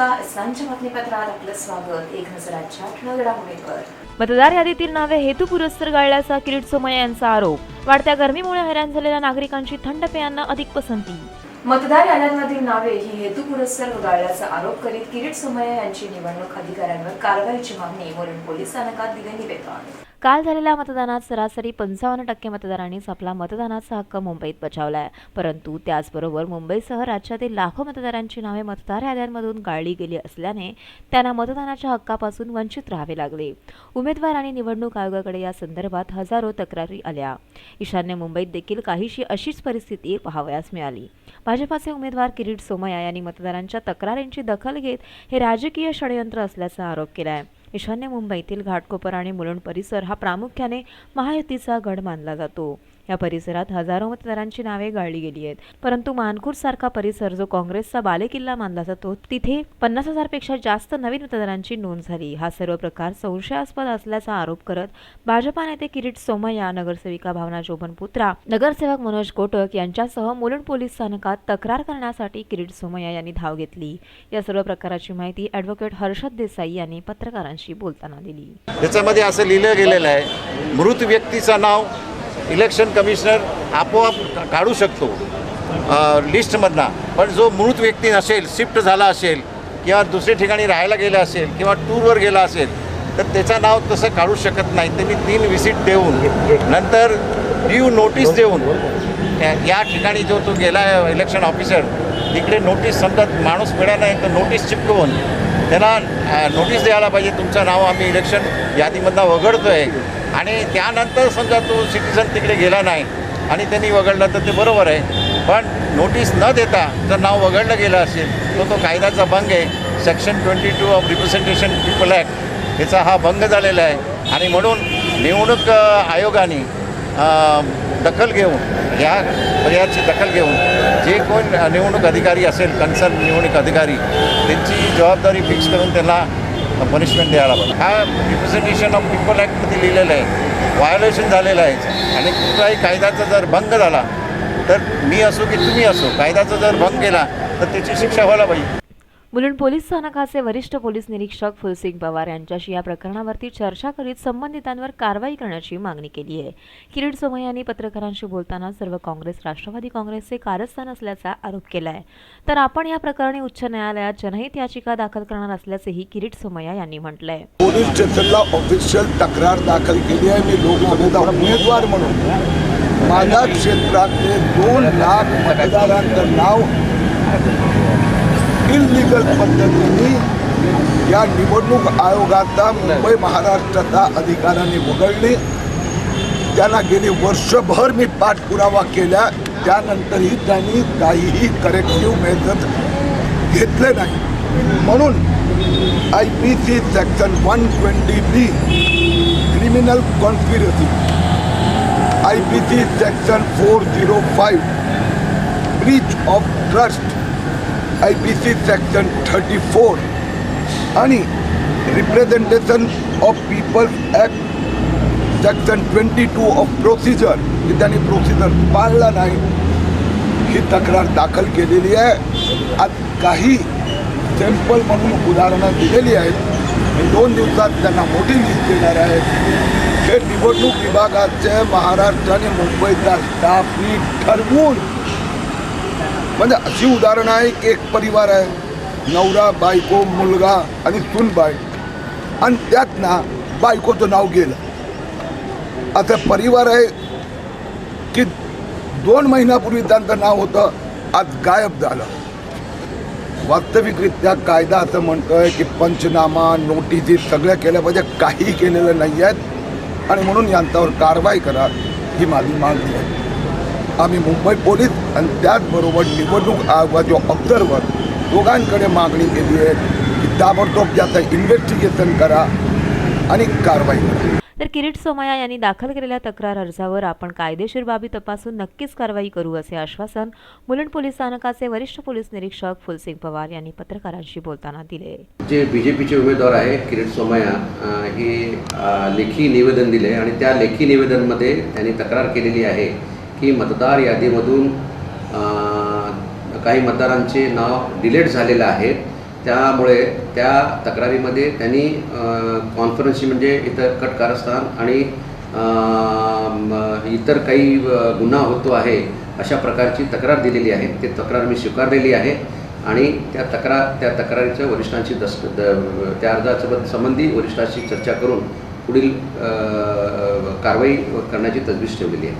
नमस्कार, इस्लामच्या बातमीपत्रात आपलं स्वागत. एक नजर आजच्या ठळक घडामोडींवर. मतदार यादीतील नावे हेतुपुरस्सर गाळल्याचा किरीट सोमय्या यांचा आरोप. वाढत्या गरमीमुळे हैराण झालेल्या नागरिकांची थंड पेयांना अधिक पसंती. मतदार याद्यांमधील नावे ही हेतुपुरस्सर वगळल्याचा आरोप करीत किरीट सोमय्या यांची निवडणूक अधिकाऱ्यांवर कारवाईची मागणी मुलुंड पोलीस स्थानकात दिले निवेदन. काल झालेल्या मतदानात सरासरी 55% मतदारांनीच आपला मतदानाचा हक्क मुंबईत बजावलाय. परंतु त्याचबरोबर मुंबईसह राज्यातील लाखो मतदारांची नावे मतदार याद्यांमधून गाळली गेली असल्याने त्यांना मतदानाच्या हक्कापासून वंचित राहावे लागले. उमेदवार आणि निवडणूक आयोगाकडे या संदर्भात हजारो तक्रारी आल्या. ईशान्य मुंबईत देखील काहीशी अशीच परिस्थिती पाहावयास मिळाली. भाजपाचे उमेदवार किरीट सोमय्या यांनी मतदारांच्या तक्रारींची दखल घेत हे राजकीय षडयंत्र असल्याचा आरोप केलाय. ईशान्य मुंबईतील घाटकोपर आणि मुलुंड परिसर हा प्रामुख्याने महायुतीचा गड मानला जातो. या परिसरात हजारो मतदारांची नावे गाळली गेली आहेत. परंतु मानखुर्द सारखा परिसर जो काँग्रेसचा बालेकिल्ला मानला जातो, तिथे 50,000 पेक्षा जास्त नवीन मतदारांची नोंद झाली. हा सर्व प्रकार संशयास्पद असल्याचा आरोप करत भाजपा नेते किरीट सोमय्या, नगरसेविका भावना जोबनपुत्रा, नगरसेवक मनोज कोटक यांच्यासह मुलुंड पोलीस स्थानकात तक्रार करण्यासाठी किरीट सोमय्या यांनी धाव घेतली. या सर्व प्रकाराची माहिती ॲडव्होकेट हर्षद देसाई यांनी पत्रकारांशी बोलताना दिली. त्याच्यामध्ये असं लिहिलं गेलेलं आहे, मृत व्यक्तीचं नाव इलेक्शन कमिशनर आपोआप काढू शकतो लिस्टमधनं, पण जो मृत व्यक्ती नसेल, शिफ्ट झाला असेल किंवा दुसऱ्या ठिकाणी राहायला गेला असेल किंवा टूरवर गेला असेल तर त्याचं नाव तसं काढू शकत नाही. त्यांनी 3 विजिट देऊन नंतर ड्यू नोटीस देऊन या ठिकाणी जो तो गेला इलेक्शन ऑफिसर तिकडे नोटीस, समजा माणूस मिळाला नाही तर नोटीस चिपकवून त्यांना नोटीस द्यायला पाहिजे, तुमचं नाव आम्ही इलेक्शन यादीमधनं वगळतो आहे. आणि त्यानंतर समजा तो सिटिझन तिकडे गेला नाही आणि त्यांनी वगळलं तर ते बरोबर आहे, पण नोटीस न देता जर नाव वगळलं गेलं असेल तर तो कायद्याचा भंग आहे. Section 22 of representation people act याचा हा भंग झालेला आहे. आणि म्हणून निवडणूक आयोगाने दखल घेऊन, या पर्यायाची दखल घेऊन जे कोण निवडणूक अधिकारी असेल, कन्सर्न निवडणूक अधिकारी, त्यांची जबाबदारी फिक्स करून त्यांना पनिशमेंट द्यायला पाहिजे. हा रिप्रेझेंटेशन ऑफ पीपल ॲक्टमध्ये लिहिलेलं आहे, व्हायोलेशन झालेलं आहे. आणि कुठलाही कायद्याचा जर भंग झाला तर मी असो की तुम्ही असो, कायद्याचा जर भंग केला तर त्याची शिक्षा व्हायला पाहिजे. मुलुंड पोलीस स्थानकाचे वरिष्ठ पोलीस निरीक्षक फुलसिंग पवार यांच्याशी या प्रकरणावरती चर्चा करीत संबंधितांवर कारवाई करण्याची मागणी केली आहे. किरीट सोमय्या यांनी पत्रकारांशी बोलताना सर्व काँग्रेस, राष्ट्रवादी काँग्रेसचे कारस्थान असल्याचा आरोप केला आहे. तर आपण या प्रकरणी उच्च न्यायालयात जनहित याचिका दाखल करणार असल्याचेही किरीट सोमय्या यांनी म्हटलंय. पोलीस स्टेशनला ऑफिशियल तक्रार दाखल केली आहे. मी लोकसभेचा उमेदवार म्हणून माझ्या क्षेत्रातले 2 लाख मतदारांचं नाव इल्लीगल पद्धतीने या निवडणूक आयोगाचा मुंबई महाराष्ट्राचा अधिकाऱ्यांनी वगळणे, त्यांना गेली वर्षभर मी पाठपुरावा केला, त्यानंतरही त्यांनी काहीही करेक्टिव्ह मेजर घेतले नाही. म्हणून IPC section 120B criminal conspiracy, IPC section 405 breach of trust, IPC section 34 आणि representation of peoples act section 22 of procedure, की त्यांनी प्रोसिजर पाळला नाही, ही तक्रार दाखल केलेली आहे. आज काही सॅम्पल म्हणून उदाहरणं दिलेली आहेत. मी 2 दिवसात त्यांना मोठी लिस्ट देणार आहे. हे निवडणूक विभागाचे महाराष्ट्र आणि मुंबईचा स्टाफनी ठरवून, म्हणजे अशी उदाहरणं आहे की एक परिवार आहे, नवरा, बायको, मुलगा आणि सूनबाई, आणि त्यात ना बायकोचं नाव गेलं. असं परिवार आहे की 2 महिन्यापूर्वी त्यांचं नाव होतं, आज गायब झालं. वास्तविकरित्या कायदा असं म्हणतोय की पंचनामा, नोटिसी सगळ्या केल्या पाहिजे, काही केलेलं नाही आहेत. आणि म्हणून यांच्यावर कारवाई करा, ही माझी मागणी आहे. आम्ही मुंबई पोलीस आणि त्याचबरोबर निवडणूक आयोगाचे ऑब्झर्व्हर दोघांकडे मागणी केली आहे की ताबडतोब याचं इन्व्हेस्टिगेशन करा आणि कारवाई करा. तर किरीट सोमय्या यांनी दाखल केलेल्या तक्रार अर्जावर आपण कायदेशीर बाबी तपासून नक्कीच कारवाई करू, असे आश्वासन मुलुंड पोलीस स्थानकाचे वरिष्ठ पोलीस निरीक्षक फुलसिंग पवार यांनी पत्रकारांशी बोलताना दिले. जे बीजेपीचे उमेदवार आहे किरीट सोमय्या हे लेखी निवेदन दिले आणि त्या लेखी निवेदनमध्ये त्यांनी तक्रार केलेली आहे की मतदार यादीमधून काही मतदारांचे नाव डिलीट झालेलं आहे त्यामुळे त्या तक्रारीमध्ये त्यांनी कॉन्फरन्सची म्हणजे इतर कट कारस्थान आणि इतर काही गुन्हा होतो आहे अशा प्रकारची तक्रार दिलेली आहे. ती तक्रार मी स्वीकारलेली आहे आणि त्या तक्रारीच्या वरिष्ठांशी त्या अर्जाच्या संबंधी वरिष्ठांशी चर्चा करून पुढील कारवाई करण्याची तजवीज ठेवलेली आहे.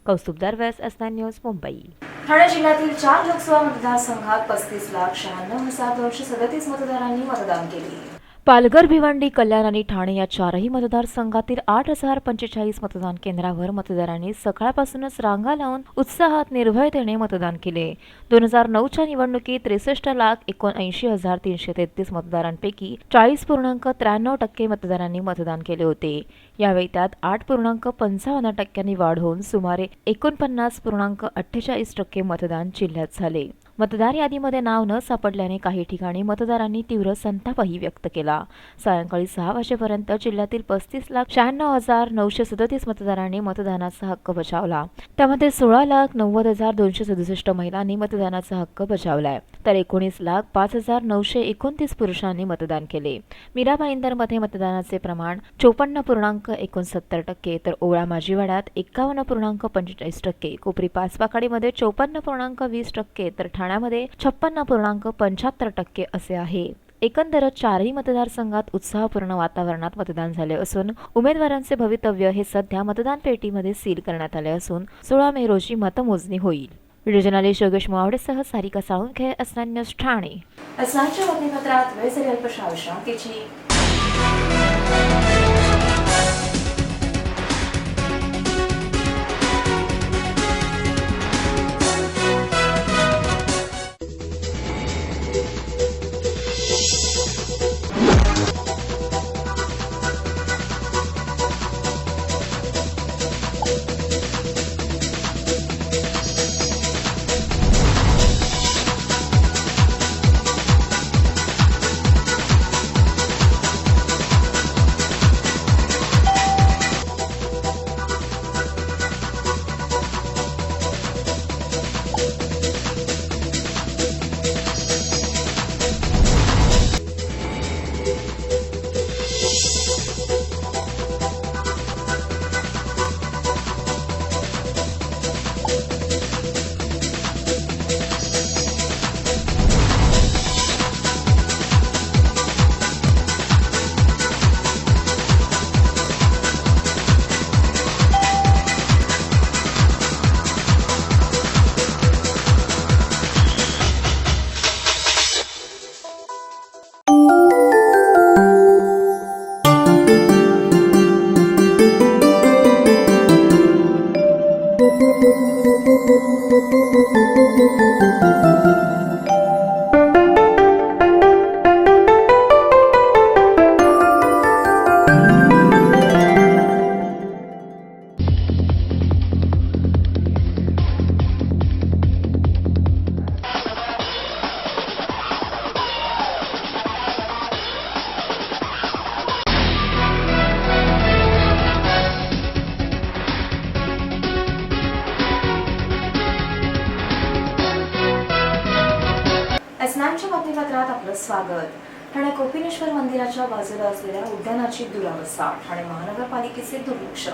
कौस्तुभदार व्यास, एस9 न्यूज, मुंबई. ठाणे जिल्ह्यातील 4 लोकसभा मतदारसंघात 35,96,237 मतदारांनी मतदान केले. पालघर, भिवंडी, कल्याण आणि ठाणे या चारही मतदारसंघातील 8,045 मतदान केंद्रावर मतदारांनी सकाळपासूनच रांगा लावून उत्साहात निर्भयतेने मतदान केले. 2009च्या निवडणुकीत 63,79,333 मतदारांपैकी 40.93% मतदारांनी मतदान केले होते. यावेळी त्यात 8.55% वाढ होऊन सुमारे 49.48% मतदान जिल्ह्यात झाले. मतदार यादीमध्ये नाव न सापडल्याने काही ठिकाणी मतदारांनी तीव्र संतापही व्यक्त केला. सायंकाळी 6 वाजेपर्यंत जिल्ह्यातील 35,96,937 मतदारांनी मतदानाचा हक्क बजावला. त्यामध्ये 16,90,267 महिलांनी मतदानाचा हक्क बजावलाय, तर 19,05,929 पुरुषांनी मतदान केले. मीरा भाईंदरमध्ये मतदानाचे प्रमाण 54.69%, तर ओळा माजीवाड्यात 51.45%, कोपरी पाचपाखाडीमध्ये 54.20%, तर ठाण्यामध्ये 56.75% असे आहे. एकंदरच चारही मतदारसंघात उत्साहपूर्ण वातावरणात मतदान झाले असून उमेदवारांचे भवितव्य हे सध्या मतदान पेटीमध्ये सील करण्यात आले असून 16 मे रोजी मतमोजणी होईल. व्हिडिओ जर्नलिस्ट योगेश मुवावडेसह सारिका साळुंखे, एस9 न्यूज, ठाणे. एस9च्या बातमीपत्रात वेळ झाली अल्पशा विश्रांतीची. एस9च्या बातमीपत्रात आपलं स्वागत. ठाणे कोपिनेश्वर मंदिराच्या बाजूला असलेल्या उद्यानाची दुरावस्था, ठाणे महानगरपालिकेचे दुर्लक्ष.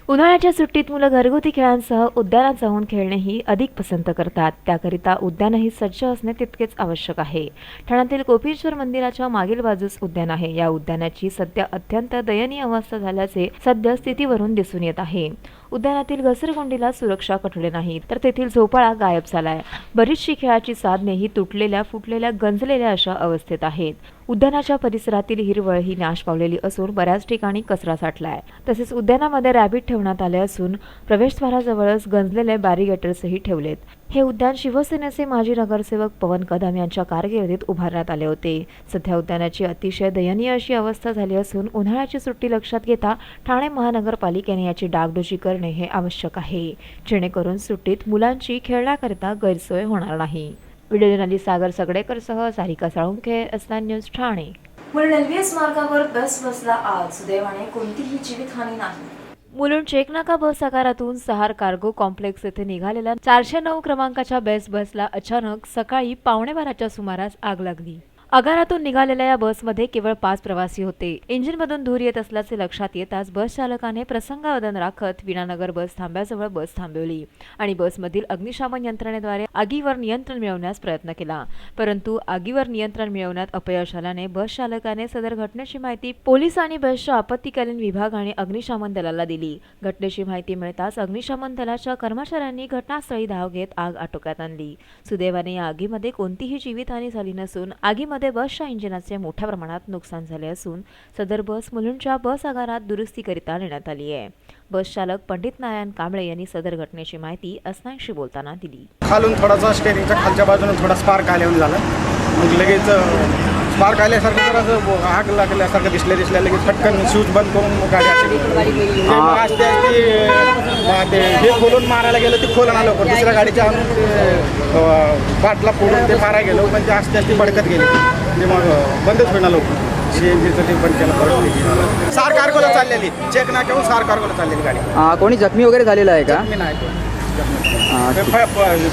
उन्हाळ्याच्या सुट्टीत मुलं घरगुती खेळांसह उद्यानात जाऊन खेळणेही अधिक पसंत करतात. त्याकरिता उद्यानही सज्ज असणे तितकेच आवश्यक आहे. ठाण्यातील कोपिनेश्वर मंदिराच्या मागील बाजूस उद्यान आहे. या उद्यानाची सध्या अत्यंत दयनीय अवस्था झाल्याचे सध्या स्थितीवरून दिसून येत आहे. उद्यानातील घसरगुंडीला सुरक्षा कठोर नाही, तर तेथील झोपाळा गायब झालाय. बरीचशी खेळाची साधनेही तुटलेल्या, फुटलेल्या, गंजलेल्या अशा अवस्थेत आहेत. उद्यानाच्या परिसरातील हिरवळ ही नाश पावलेली असून बऱ्याच ठिकाणी कचरा साठलाय. तसेच उद्यानामध्ये रॅबिट ठेवण्यात आले असून प्रवेशद्वाराजवळच गंजलेले बॅरिगेटर्सही ठेवलेत. हे उद्यान शिवसेनेचे माजी नगरसेवक पवन कदम यांच्या कारकिर्दीत उभारण्यात आले होते. सध्या उद्यानाची अतिशय दयनीय अशी अवस्था झाली असून उन्हाळ्याची सुट्टी लक्षात घेता ठाणे महानगरपालिकेने याची डागडुजी करणे हे आवश्यक आहे, जेणेकरून सुट्टीत मुलांची खेळण्याकरिता गैरसोय होणार नाही. व्हिडिओ जर्नलिस्ट सागर सगडेकरसह सारिका साळुंखे, एस9 न्यूज, ठाणे. मुलुंड एलव्हीएस मार्गावर बसला आग, सुदैवाने कोणतीही जीवितहानी नाही. मुलुंड चेकनाका बस आगारातून सहार कार्गो कॉम्प्लेक्स येथे निघालेल्या 409 क्रमांकाच्या बसला अचानक सकाळी 11:15च्या सुमारास आग लागली. आगारातून निघालेल्या या बसमध्ये केवळ 5 प्रवासी होते. इंजिनमधून धूर येत असल्याचे लक्षात येताच बस चालकाने प्रसंगावधान राखत विनानगर बस थांब्याजवळ बस थांबवली आणि बसमधील अग्निशमन यंत्रणेद्वारे आगीवर नियंत्रण मिळवण्यास प्रयत्न केला. परंतु आगीवर नियंत्रण मिळवण्यात अपयश आल्याने बस चालकाने सदर घटनेची माहिती पोलीस आणि बसच्या आपत्कालीन विभाग आणि अग्निशमन दलाला दिली. घटनेची माहिती मिळताच अग्निशमन दलाच्या कर्मचाऱ्यांनी घटनास्थळी धाव घेत आग आटोक्यात आणली. सुदैवाने या आगीमध्ये कोणतीही जीवितहानी झाली नसून आगीमध्ये बसच्या इंजिनाचे मोठ्या प्रमाणात नुकसान झाले असून सदर बस मुलुंडच्या बस आगारात दुरुस्तीकरिता नेण्यात आली आहे. बस चालक पंडित नारायण कांबळे यांनी सदर घटनेची माहिती असनांशी बोलताना दिली. खालून थोडासा स्टेरिंगच्या खालच्या बाजूने थोडा स्पार्क आल्यावर झालं. मग लगेच स्पार्क आल्यासारखं जरासं आग लागल्यासारखं दिसल्या लगेच पटकन स्विच बंद करून मग गाडी अशी आस्ते ते हे खोलून मारायला गेलं ते खोलून आलं पण दुसऱ्या गाडीच्या आणून ते पाटला फोडून ते मारायला गेलो पण ते आस्ते भडकत गेले ते मग बंदच होईना लवकर. CNGचं ते बंद केलं परत सार कार्गोला चाललेली चेक ना घेऊन सार कार्गोला चाललेली गाडी. कोणी जखमी वगैरे झालेलं आहे का? मी नाही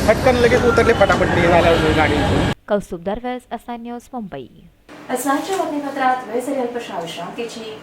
फटकन लगेच उतरले फटाफट ते झालं गाडी. कौस्तुभदार व्यास, असाइन न्यूज, मुंबई. असनाच्या बातमीपत्रात वेळ झाली अल्पशा विश्रांतीची.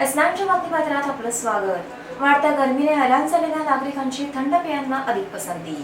असनाच्या बातमीपत्रात आपलं स्वागत. वाढत्या गरमीने हैराण झालेल्या नागरिकांची थंड पेयांना अधिक पसंती.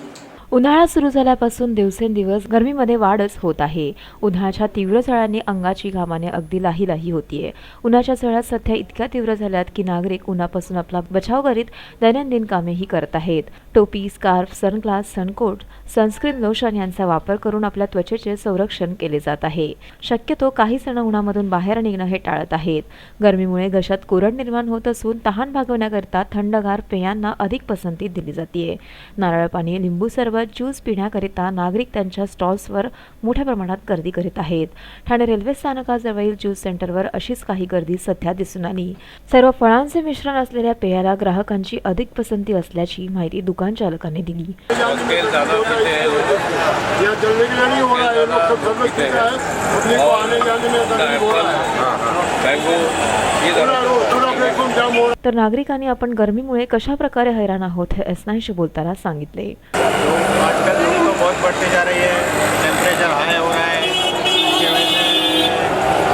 उन्हाळा सुरू झाल्यापासून दिवसेंदिवस गरमीमध्ये वाढच होत आहे. उन्हाळ्याच्या तीव्र झळांनी अंगाची घामाने अगदी लाही होतीये. उन्हाच्या झळा सध्या इतक्या तीव्र झाल्यात की नागरिक उन्हापासून आपला बचाव करीत दैनंदिन कामेही करत आहेत. टोपी, scarf, sunglass, suncoat, sunscreen, lotion यांचा वापर करून आपल्या त्वचेचे संरक्षण केले जात आहे. शक्यतो काही जण उन्हामधून बाहेर निघणं हे टाळत आहेत. गरमीमुळे घशात कोरड निर्माण होत असून तहान भागवण्याकरिता थंडगार पेयांना अधिक पसंती दिली जाते. नारळ पाणी, लिंबू सरबत, ज्यूस पिण्याकरिता नागरिक त्यांच्या स्टॉल्सवर मोठ्या प्रमाणात गर्दी करीत आहेत. ठाणे रेल्वे स्थानकाजवळील ज्यूस सेंटरवर अशीच काही गर्दी सध्या दिसून आली. सर्व फळांचे मिश्रण असलेल्या पेयाला ग्राहकांची अधिक पसंती असल्याची माहिती दुकान चालकांनी दिली. तर नागरिकांनी आपण गरमीमुळे कशा प्रकारे हैराण आहोत हे असनांशी बोलताना सांगितले. आजकल धूप तो बहुत बढ़ती जा रही है, टेम्परेचर हाई हो रहा है, इसकी वजह से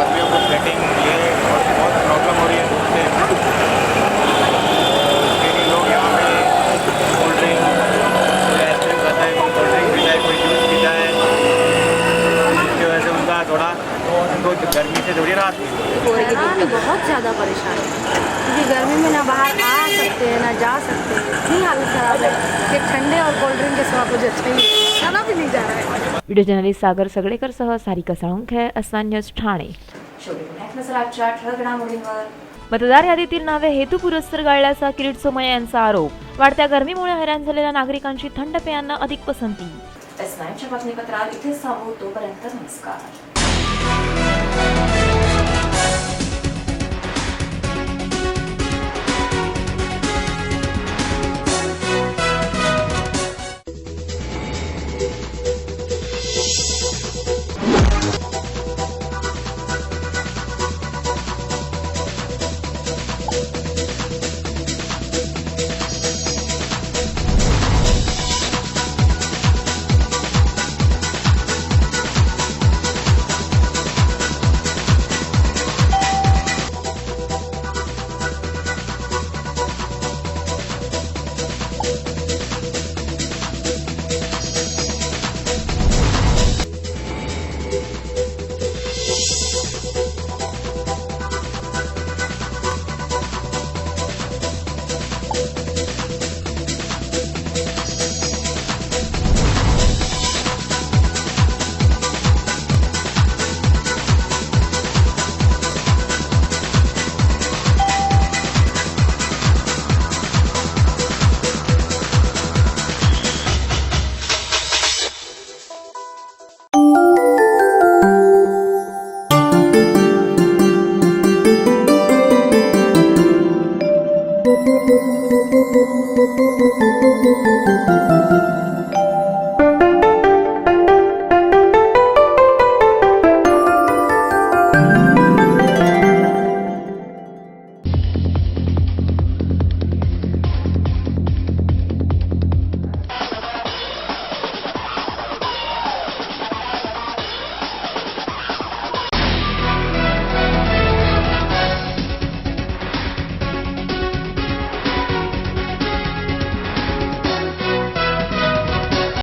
आदमियों को स्वेटिंग ये बहुत प्रॉब्लम हो रही है धूप से. कई लोग यहाँ पे कोल्ड ड्रिंक आइसक्रीम खाता है, कोई कोल्ड ड्रिंक पीता है, कोई जूस पीता है, जिसकी वजह से उनका थोड़ा उनको गर्मी से थोड़ी राहत मिलती है. बहुत ज़्यादा परेशान है क्योंकि गर्मी में ना बाहर आ सकते हैं ना जा सकते हैं. इतनी हालत खराब है कि ठंडे और कोल्ड ड्रिंक के सिवा कुछ अच्छा ही खाना भी नहीं जा रहा है. व्हिडिओ जर्नलिस्ट सागर सगळेकर सह सारिका साळुंखे, असाइन न्यूज, ठाणे. शेवटी पुन्हा एक नजर आजच्या ठळक घडामोडींवर. मतदार यादीतील नावे हेतुपुरस्सर गाळल्याचा किरीट सोमय्या यांचा आरोप. वाढत्या गरमीमुळे हैराण झालेल्या नागरिकांची थंड पेयांना अधिक पसंती. S9च्या बातमीपत्रात इथेच थांबू. तोपर्यंत नमस्कार. Thank you.